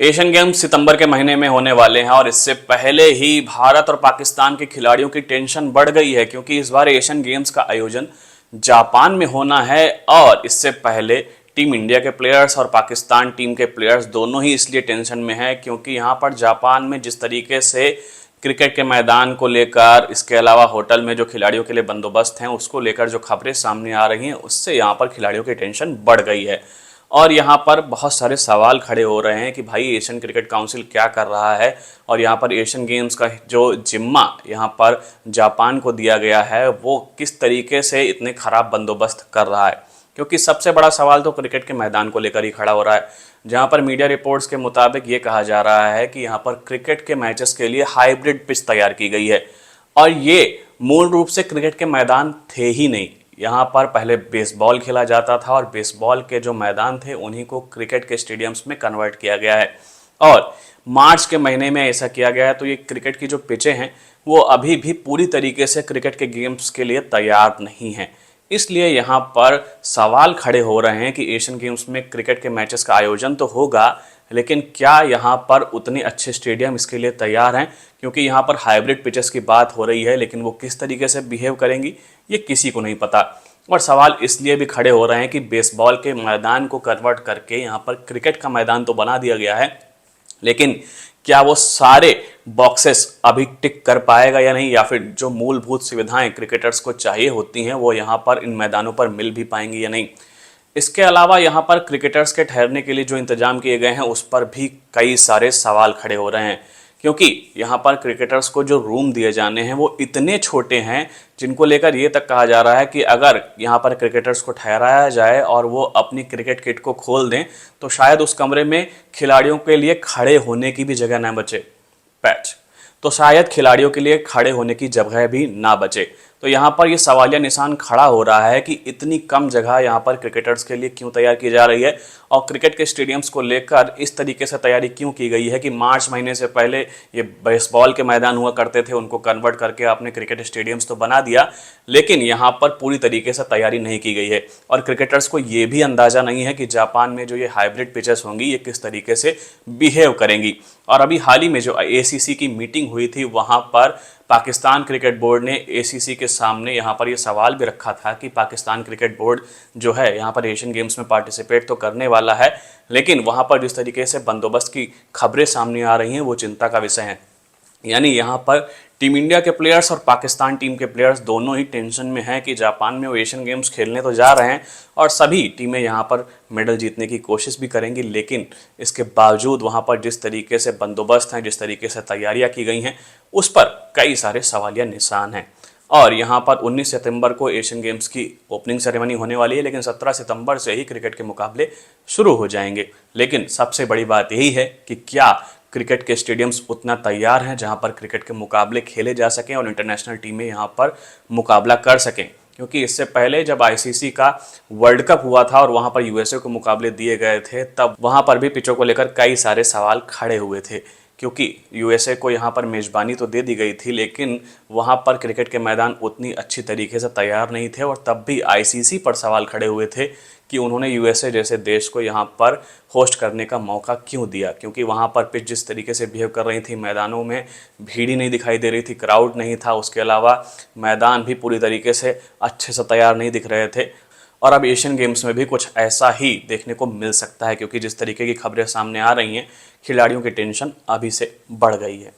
Asian games सितंबर के महीने में होने वाले हैं और इससे पहले ही भारत और पाकिस्तान के खिलाड़ियों की टेंशन बढ़ गई है क्योंकि इस बार एशियन गेम्स का आयोजन जापान में होना है। और इससे पहले टीम इंडिया के प्लेयर्स और पाकिस्तान टीम के प्लेयर्स दोनों ही इसलिए टेंशन में है क्योंकि यहाँ पर जापान में जिस तरीके से क्रिकेट के मैदान को लेकर, इसके अलावा होटल में जो खिलाड़ियों के लिए बंदोबस्त हैं उसको लेकर जो खबरें सामने आ रही हैं उससे यहाँ पर खिलाड़ियों की टेंशन बढ़ गई है। और यहाँ पर बहुत सारे सवाल खड़े हो रहे हैं कि भाई एशियन क्रिकेट काउंसिल क्या कर रहा है और यहाँ पर एशियन गेम्स का जो जिम्मा यहाँ पर जापान को दिया गया है वो किस तरीके से इतने खराब बंदोबस्त कर रहा है। क्योंकि सबसे बड़ा सवाल तो क्रिकेट के मैदान को लेकर ही खड़ा हो रहा है, जहाँ पर मीडिया रिपोर्ट्स के मुताबिक ये कहा जा रहा है कि यहाँ पर क्रिकेट के मैचेस के लिए हाइब्रिड पिच तैयार की गई है और ये मूल रूप से क्रिकेट के मैदान थे ही नहीं। यहाँ पर पहले बेसबॉल खेला जाता था और बेसबॉल के जो मैदान थे उन्हीं को क्रिकेट के स्टेडियम्स में कन्वर्ट किया गया है और मार्च के महीने में ऐसा किया गया है। तो ये क्रिकेट की जो पिचें हैं वो अभी भी पूरी तरीके से क्रिकेट के गेम्स के लिए तैयार नहीं हैं। इसलिए यहाँ पर सवाल खड़े हो रहे हैं कि एशियन गेम्स में क्रिकेट के मैचेस का आयोजन तो होगा, लेकिन क्या यहाँ पर उतने अच्छे स्टेडियम इसके लिए तैयार हैं? क्योंकि यहाँ पर हाइब्रिड पिचेस की बात हो रही है, लेकिन वो किस तरीके से बिहेव करेंगी ये किसी को नहीं पता। और सवाल इसलिए भी खड़े हो रहे हैं कि बेसबॉल के मैदान को कन्वर्ट करके यहाँ पर क्रिकेट का मैदान तो बना दिया गया है, लेकिन क्या वो सारे बॉक्सेस अभी टिक कर पाएगा या नहीं, या फिर जो मूलभूत सुविधाएं क्रिकेटर्स को चाहिए होती हैं वो यहाँ पर इन मैदानों पर मिल भी पाएंगी या नहीं। इसके अलावा यहाँ पर क्रिकेटर्स के ठहरने के लिए जो इंतजाम किए गए हैं उस पर भी कई सारे सवाल खड़े हो रहे हैं क्योंकि यहाँ पर क्रिकेटर्स को जो रूम दिए जाने हैं वो इतने छोटे हैं जिनको लेकर ये तक कहा जा रहा है कि अगर यहाँ पर क्रिकेटर्स को ठहराया जाए और वो अपनी क्रिकेट किट को खोल दें तो शायद उस कमरे में खिलाड़ियों के लिए खड़े होने की भी जगह ना बचे, पैच तो शायद खिलाड़ियों के लिए खड़े होने की जगह भी ना बचे। तो यहाँ पर ये सवालिया निशान खड़ा हो रहा है कि इतनी कम जगह यहाँ पर क्रिकेटर्स के लिए क्यों तैयार की जा रही है और क्रिकेट के स्टेडियम्स को लेकर इस तरीके से तैयारी क्यों की गई है कि मार्च महीने से पहले ये बेसबॉल के मैदान हुआ करते थे उनको कन्वर्ट करके आपने क्रिकेट स्टेडियम्स तो बना दिया, लेकिन यहाँ पर पूरी तरीके से तैयारी नहीं की गई है। और क्रिकेटर्स को ये भी अंदाजा नहीं है कि जापान में जो ये हाइब्रिड पिचेस होंगी ये किस तरीके से बिहेव करेंगी। और अभी हाल ही में जो ACC की मीटिंग हुई थी वहाँ पर पाकिस्तान क्रिकेट बोर्ड ने ACC के सामने यहाँ पर ये सवाल भी रखा था कि पाकिस्तान क्रिकेट बोर्ड जो है यहाँ पर एशियन गेम्स में पार्टिसिपेट तो करने वाला है, लेकिन वहाँ पर जिस तरीके से बंदोबस्त की खबरें सामने आ रही हैं वो चिंता का विषय है। यानी यहाँ पर टीम इंडिया के प्लेयर्स और पाकिस्तान टीम के प्लेयर्स दोनों ही टेंशन में हैं कि जापान में वो एशियन गेम्स खेलने तो जा रहे हैं और सभी टीमें यहाँ पर मेडल जीतने की कोशिश भी करेंगी, लेकिन इसके बावजूद वहाँ पर जिस तरीके से बंदोबस्त हैं, जिस तरीके से तैयारियाँ की गई हैं उस पर कई सारे सवालिया निशान हैं। और यहाँ पर 19 सितंबर को एशियन गेम्स की ओपनिंग सेरेमनी होने वाली है, लेकिन 17 सितंबर से ही क्रिकेट के मुकाबले शुरू हो जाएंगे। लेकिन सबसे बड़ी बात यही है कि क्या क्रिकेट के स्टेडियम्स उतना तैयार हैं जहां पर क्रिकेट के मुकाबले खेले जा सकें और इंटरनेशनल टीमें यहां पर मुकाबला कर सकें। क्योंकि इससे पहले जब ICC का वर्ल्ड कप हुआ था और वहां पर USA को मुकाबले दिए गए थे तब वहां पर भी पिचों को लेकर कई सारे सवाल खड़े हुए थे, क्योंकि USA को यहाँ पर मेज़बानी तो दे दी गई थी लेकिन वहाँ पर क्रिकेट के मैदान उतनी अच्छी तरीके से तैयार नहीं थे। और तब भी ICC पर सवाल खड़े हुए थे कि उन्होंने USA जैसे देश को यहाँ पर होस्ट करने का मौका क्यों दिया, क्योंकि वहाँ पर पिच जिस तरीके से बिहेव कर रही थी, मैदानों में भीड़ ही नहीं दिखाई दे रही थी, क्राउड नहीं था, उसके अलावा मैदान भी पूरी तरीके से अच्छे से तैयार नहीं दिख रहे थे। और अब एशियन गेम्स में भी कुछ ऐसा ही देखने को मिल सकता है क्योंकि जिस तरीके की खबरें सामने आ रही हैं खिलाड़ियों की टेंशन अभी से बढ़ गई है।